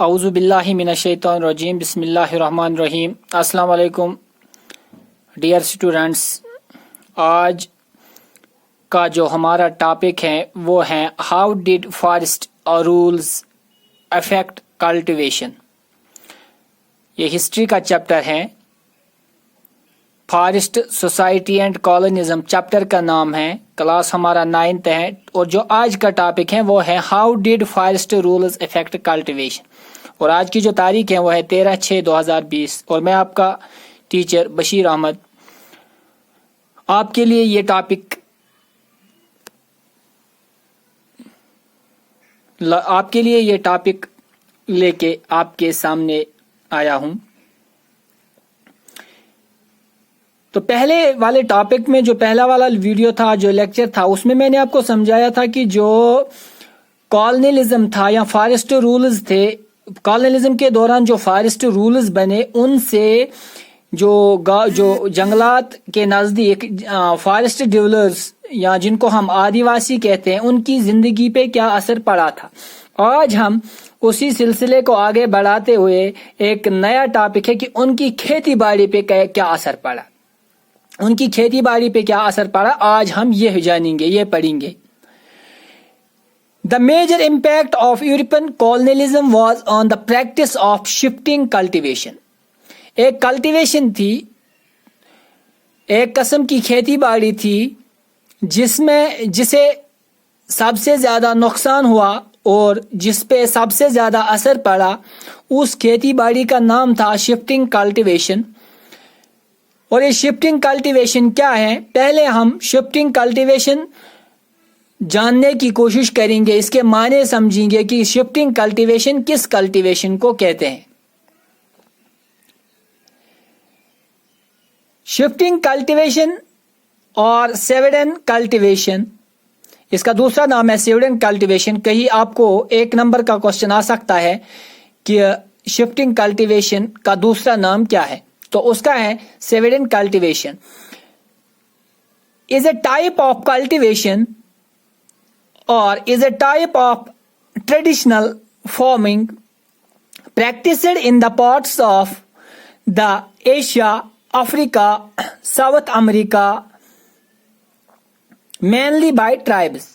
औज़ु बिल्लाहि मिनश्शैतानिर रजीम बिस्मिल्लाहिर्रहमानिर रहीम। अस्सलाम वालेकुम डियर स्टूडेंट्स। आज का जो हमारा टॉपिक है वो है हाउ डिड फॉरेस्ट और रूल्स अफेक्ट कल्टीवेशन। ये हिस्ट्री का चैप्टर है। Forest society and colonialism chapter का नाम है। क्लास हमारा 9th है और जो आज का टॉपिक है वो है how did forest rules affect cultivation. और आज की जो तारीख है वो है 13/6/2020 और मैं आपका टीचर बशीर अहमद आपके लिए ये टॉपिक लेके आपके सामने आया हूं। तो पहले वाले टॉपिक में जो पहला वाला वीडियो था, जो लेक्चर था, उसमें मैंने आपको समझाया था कि जो कॉलोनियलिज्म था या फॉरेस्ट रूल्स थे, कॉलोनियलिज्म के दौरान जो फॉरेस्ट रूल्स बने उनसे जो जंगलात के नजदीक फॉरेस्ट डिवेलपर्स या जिनको हम आदिवासी कहते हैं उनकी जिंदगी पे क्या असर पड़ा था। आज हम उसी सिलसिले को आगे बढ़ाते हुए एक नया टॉपिक है कि उनकी खेती बाड़ी पे क्या असर पड़ा, उनकी खेती बाड़ी पे क्या असर पड़ा, आज हम ये जानेंगे, ये पढ़ेंगे। The major impact of European colonialism was on the practice of shifting cultivation. एक कल्टीवेशन थी, एक किस्म की खेती बाड़ी थी जिसे सबसे ज्यादा नुकसान हुआ और जिस पे सबसे ज्यादा असर पड़ा, उस खेती बाड़ी का नाम था शिफ्टिंग कल्टीवेशन। और ये शिफ्टिंग कल्टीवेशन क्या है, पहले हम शिफ्टिंग कल्टीवेशन जानने की कोशिश करेंगे, इसके माने समझेंगे कि शिफ्टिंग कल्टीवेशन किस कल्टीवेशन को कहते हैं। शिफ्टिंग कल्टीवेशन और सेवेडन कल्टीवेशन, इसका दूसरा नाम है सेवेडन कल्टीवेशन। कहीं आपको 1 नंबर का क्वेश्चन आ सकता है कि शिफ्टिंग कल्टीवेशन का दूसरा नाम क्या है, तो उसका है swidden cultivation. Is a type of cultivation or is a type of traditional farming practiced in the parts of the Asia, Africa, South America, mainly by tribes।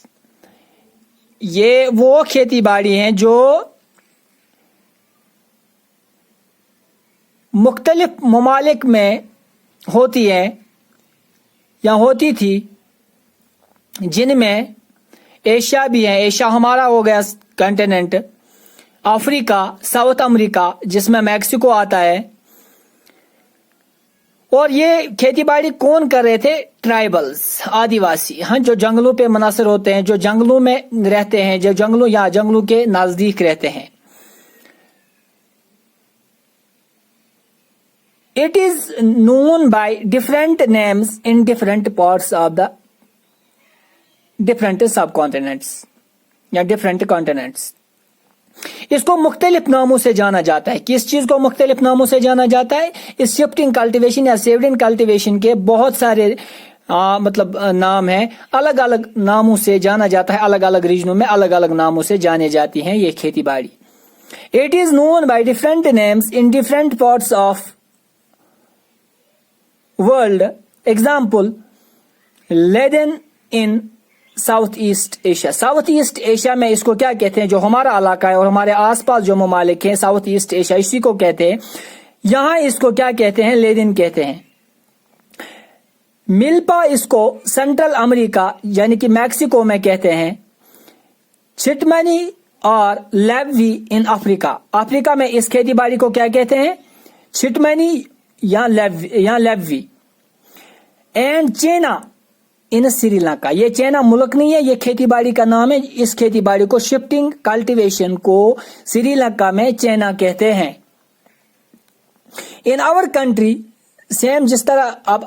ये वो खेती बाड़ी हैं जो मुख्तलिफ ममालिक में होती है या होती थी, जिनमें एशिया भी है। एशिया हमारा हो गया कंटिनेंट, अफ्रीका, साउथ अमेरिका जिसमें मैक्सिको आता है। और ये खेती बाड़ी कौन कर रहे थे? ट्राइबल्स, आदिवासी, हाँ, जो जंगलों पे मुनहसर होते हैं, जो जंगलों में रहते हैं, जो जंगलों के नजदीक रहते हैं। It is known by different names in different parts of the different सब कॉन्टिनेंट्स या डिफरेंट कॉन्टिनेंट्स। इसको मुख्तलिफ नामों से जाना जाता है। किस चीज को मुख्तलिफ नामों से जाना जाता है? इस शिफ्टिंग कल्टीवेशन या सेवेडन कल्टीवेशन के बहुत सारे नाम है, अलग अलग नामों से जाना जाता है, अलग अलग रीजनों में अलग अलग नामों से जाने जाती हैं ये खेती बाड़ी। It is known by different names in different parts of world. Example, ladang in south east Asia. South east Asia में इसको क्या कहते हैं? जो हमारा इलाका है और हमारे आसपास जो ममालिक हैं, साउथ ईस्ट एशिया, इसी को कहते हैं। यहां इसको क्या कहते हैं? लेदिन कहते हैं। मिल्पा इसको सेंट्रल अमेरिका यानी कि मैक्सिको में कहते हैं। छिटमनी और लेवी इन अफ्रीका, अफ्रीका में इस खेती बाड़ी को क्या कहते हैं? छिटमनी या लेवी। एंड चेना इन श्रीलंका, ये चैना मुल्क नहीं है, ये खेती बाड़ी का नाम है। इस खेती बाड़ी को शिफ्टिंग कल्टीवेशन को श्रीलंका में चैना कहते हैं। इन आवर कंट्री सेम, जिस तरह अब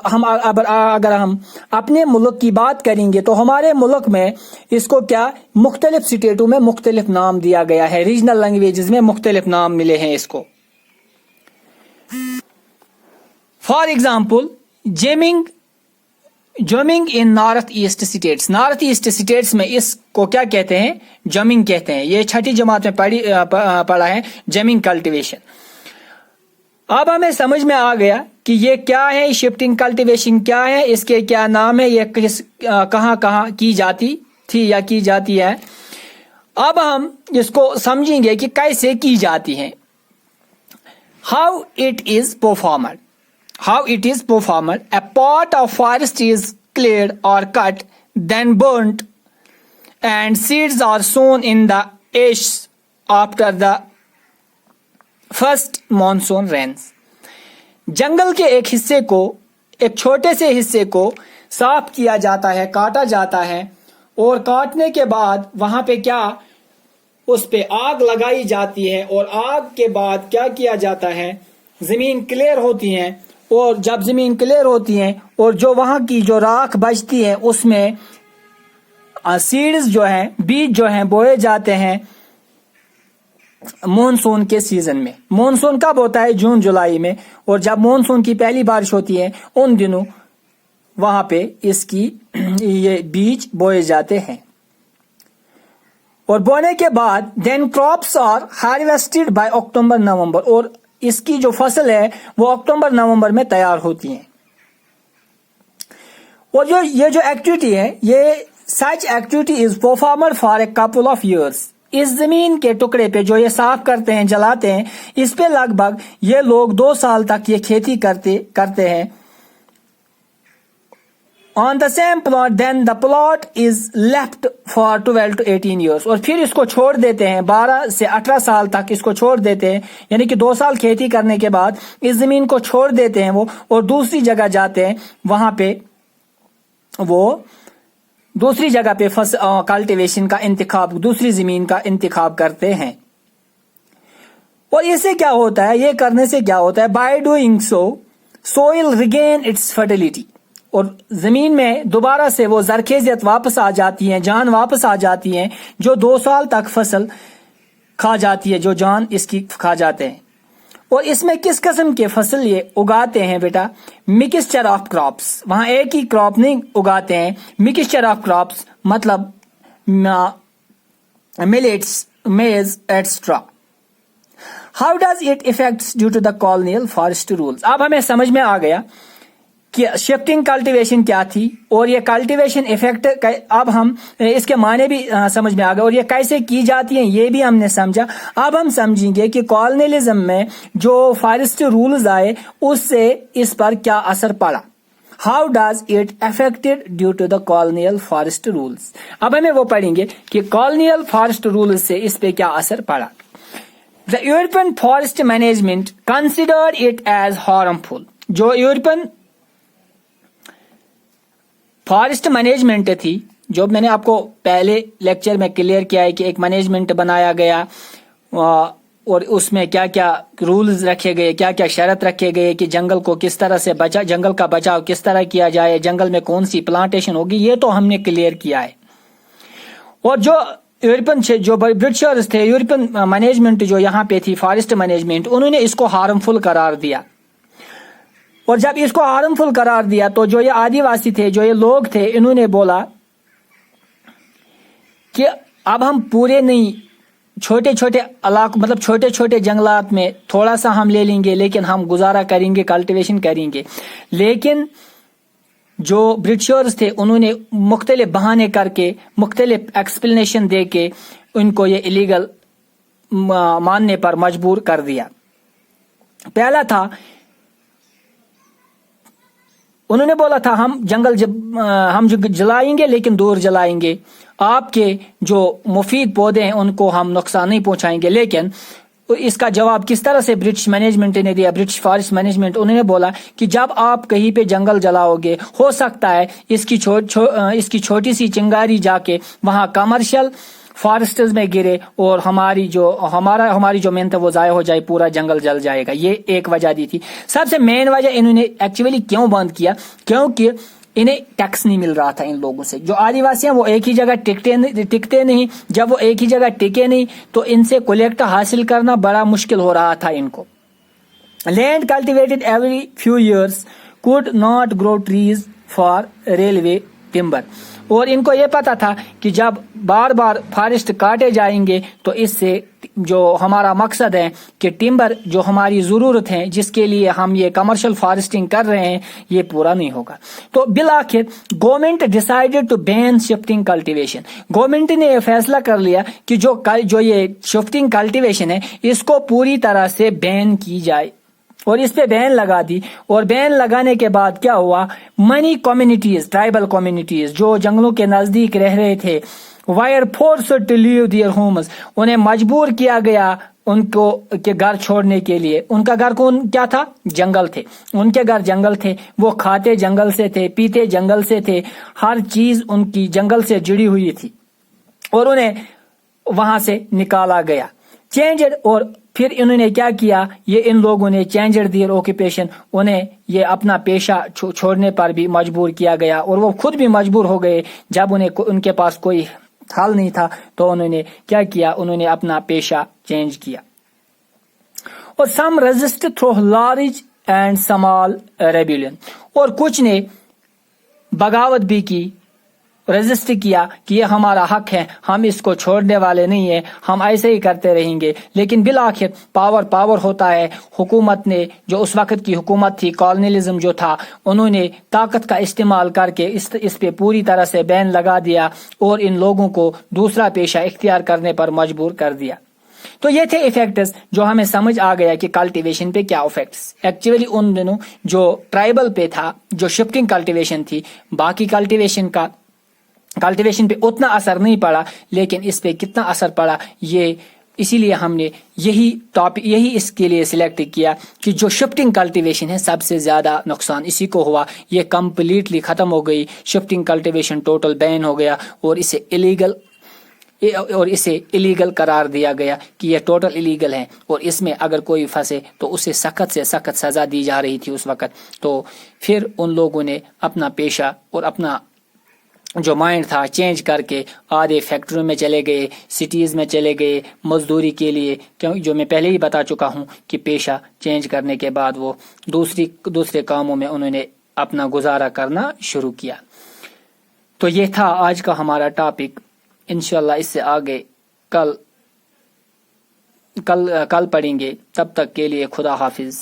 अगर हम अपने मुल्क की बात करेंगे तो हमारे मुल्क में इसको क्या मुख्तलिफ स्टेटों में मुख्तलिफ नाम दिया गया है, रीजनल लैंग्वेजेस में मुख्तलिफ नाम मिले हैं इसको। For example, jhuming jhuming in north east states, north east states में इसको क्या कहते हैं, जमिंग कहते हैं। ये छठी जमात में पढ़ा है जमिंग कल्टीवेशन। अब हमें समझ में आ गया कि ये क्या है, शिफ्टिंग कल्टीवेशन क्या है, इसके क्या नाम है, ये कहाँ कहाँ की जाती थी या की जाती है। अब हम इसको समझेंगे कि कैसे की जाती है। How it is performed, how it is performed. A part of forest is cleared or cut, then burnt, and seeds are sown in the ash after the first monsoon rains. जंगल के एक हिस्से को, एक छोटे से हिस्से को साफ किया जाता है, काटा जाता है, और काटने के बाद वहां पे क्या, उस पे आग लगाई जाती है, और आग के बाद क्या किया जाता है, जमीन क्लियर होती है, और जब जमीन क्लियर होती है और जो वहां की जो राख बचती है उसमें सीड्स जो हैं, बीज जो हैं बोए जाते हैं मॉनसून के सीजन में। मॉनसून कब होता है, जून जुलाई में, और जब मॉनसून की पहली बारिश होती है उन दिनों वहां पे इसकी ये बीज बोए जाते हैं। और बोने के बाद then crops are harvested by October November, और इसकी जो फसल है वो अक्टूबर नवंबर में तैयार होती है। और ये जो एक्टिविटी है, ये सच activity is performed for a couple of years. इस जमीन के टुकड़े पे जो ये साफ करते हैं, जलाते हैं, इस पे लगभग ये लोग 2 साल तक ये खेती करते हैं। On the same plot, then the plot is left for 12 to 18 years. और फिर इसको छोड़ देते हैं, 12 से 18 साल तक इसको छोड़ देते हैं, यानी कि 2 साल खेती करने के बाद इस जमीन को छोड़ देते हैं वो, और दूसरी जगह जाते हैं, वहां पे वो दूसरी जगह पे कल्टीवेशन का इंतखाब, दूसरी जमीन का इंतखाब करते हैं। और इससे क्या होता है, ये करने से क्या होता है, by doing so soil regain it's fertility, और जमीन में दोबारा से वो जरखेजियत वापस आ जाती है, जान वापस आ जाती है, जो 2 साल तक फसल खा जाती है, जो जान इसकी खा जाते हैं। और इसमें किस किस्म के फसल ये उगाते हैं बेटा, मिक्सचर ऑफ क्रॉप्स, वहां एक ही क्रॉप नहीं उगाते हैं, मिक्सचर ऑफ क्रॉप्स मतलब millets, maize etcetera. How does it effects due to the colonial forest rules. अब हमें समझ में आ गया कि शिफ्टिंग कल्टीवेशन क्या थी, और ये कल्टीवेशन इफेक्ट, अब हम इसके माने भी समझ में आ गए, और ये कैसे की जाती है ये भी हमने समझा। अब हम समझेंगे कि कॉलोनियलिज्म में जो फॉरेस्ट रूल्स आए उससे इस पर क्या असर पड़ा। How does it affected due to the colonial forest rules. अब हमें वो पढ़ेंगे कि कॉलोनियल फॉरेस्ट रूल्स से इस पे क्या असर पड़ा। The European forest management considered it as harmful. जो यूरोपियन फॉरेस्ट मैनेजमेंट थी, जो मैंने आपको पहले लेक्चर में क्लियर किया है कि एक मैनेजमेंट बनाया गया और उसमें क्या क्या रूल्स रखे गए, क्या क्या शर्त रखे गए कि जंगल को किस तरह से जंगल का बचाव किस तरह किया जाए, जंगल में कौन सी प्लांटेशन होगी, ये तो हमने क्लियर किया है। और जो यूरोपियन, जो ब्रिटिशर्स थे, यूरोपियन मैनेजमेंट जो यहाँ पे थी फॉरेस्ट मैनेजमेंट, उन्होंने इसको हार्मफुल करार दिया। और जब इसको हार्मफुल करार दिया तो जो ये आदिवासी थे, जो ये लोग थे, इन्होंने बोला कि अब हम पूरे नहीं, छोटे छोटे इलाकों मतलब छोटे छोटे जंगलात में थोड़ा सा हम ले लेंगे, लेकिन हम गुजारा करेंगे, कल्टीवेशन करेंगे। लेकिन जो ब्रिटिशर्स थे उन्होंने मुख्तलिफ बहाने करके, मुख्तलिफ एक्सप्लेनेशन दे के उनको ये इलीगल मानने पर मजबूर कर दिया। पहला था, उन्होंने बोला था हम हम जलाएंगे लेकिन दूर जलाएंगे, आपके जो मुफीद पौधे हैं उनको हम नुकसान नहीं पहुंचाएंगे। लेकिन इसका जवाब किस तरह से ब्रिटिश मैनेजमेंट ने दिया, ब्रिटिश फॉरेस्ट मैनेजमेंट, उन्होंने बोला कि जब आप कहीं पे जंगल जलाओगे, हो सकता है इसकी छोटी सी चिंगारी जाके वहां कमर्शियल फॉरेस्ट्स में गिरे और हमारी जो मेहनत वो जाया हो जाए, पूरा जंगल जल जाएगा। ये एक वजह दी थी। सबसे मेन वजह इन्होंने एक्चुअली क्यों बंद किया, क्योंकि इन्हें टैक्स नहीं मिल रहा था इन लोगों से। जो आदिवासी हैं वो एक ही जगह टिकते नहीं, जब वो एक ही जगह टिके नहीं तो इनसे कलेक्ट हासिल करना बड़ा मुश्किल हो रहा था इनको। Land cultivated every few years could not grow trees for railway timber. और इनको ये पता था कि जब बार बार फॉरेस्ट काटे जाएंगे तो इससे जो हमारा मकसद है कि टिम्बर जो हमारी ज़रूरत है जिसके लिए हम ये कमर्शियल फॉरेस्टिंग कर रहे हैं ये पूरा नहीं होगा। तो बिलाखिर government decided to ban shifting cultivation. Government ने ये फैसला कर लिया कि जो ये शिफ्टिंग कल्टीवेशन है इसको पूरी तरह से बैन की जाए और इस पे बैन लगा दी। और बैन लगाने के बाद क्या हुआ, मनी कम्युनिटीज, ट्राइबल कम्युनिटीज जो जंगलों के नजदीक रह रहे थे, were forced to leave their homes, उन्हें मजबूर किया गया उनको के घर छोड़ने के लिए। उनका घर क्या था, जंगल थे, उनके घर जंगल थे, वो खाते जंगल से थे, पीते जंगल से थे, हर चीज उनकी जंगल से जुड़ी हुई थी और उन्हें वहां से निकाला गया, चेंज्ड। और फिर इन्होंने क्या किया, ये इन लोगों ने चेंज्ड देयर ऑक्यूपेशन, उन्हें ये अपना पेशा छोड़ने पर भी मजबूर किया गया और वो खुद भी मजबूर हो गए। जब उनके पास कोई हल नहीं था तो उन्होंने क्या किया, उन्होंने अपना पेशा चेंज किया। और some resist through large and small rebellion, और कुछ ने बगावत भी की, रेजिस्ट किया कि ये हमारा हक है, हम इसको छोड़ने वाले नहीं है, हम ऐसे ही करते रहेंगे। लेकिन बिलाखिर पावर होता है। हुकूमत ने, जो उस वक्त की हुकूमत थी, कॉलोनियलिज्म जो था, उन्होंने ताकत का इस्तेमाल करके इस पे पूरी तरह से बैन लगा दिया और इन लोगों को दूसरा पेशा इख्तियार करने पर मजबूर कर दिया। तो ये थे इफेक्ट्स जो हमें समझ आ गया कि कल्टीवेशन पे क्या इफेक्ट्स। एक्चुअली उन दिनों जो ट्राइबल पे था, जो शिफ्टिंग कल्टीवेशन थी, बाकी कल्टीवेशन पे उतना असर नहीं पड़ा, लेकिन इस पे कितना असर पड़ा ये इसीलिए हमने यही इसके लिए सिलेक्ट किया कि जो शिफ्टिंग कल्टीवेशन है सबसे ज्यादा नुकसान इसी को हुआ। ये कंप्लीटली खत्म हो गई, शिफ्टिंग कल्टीवेशन टोटल बैन हो गया और इसे इलीगल करार दिया गया कि ये टोटल इलीगल है और इसमें अगर कोई फंसे तो उसे सख्त से सख्त सजा दी जा रही थी उस वक्त। तो फिर उन लोगों ने अपना पेशा और अपना जो माइंड था चेंज करके आधे फैक्ट्रियों में चले गए, सिटीज में चले गए मजदूरी के लिए, क्योंकि जो मैं पहले ही बता चुका हूं कि पेशा चेंज करने के बाद वो दूसरे कामों में उन्होंने अपना गुजारा करना शुरू किया। तो ये था आज का हमारा टॉपिक। इंशाल्लाह इससे आगे कल पढ़ेंगे। तब तक के लिए खुदा हाफिज।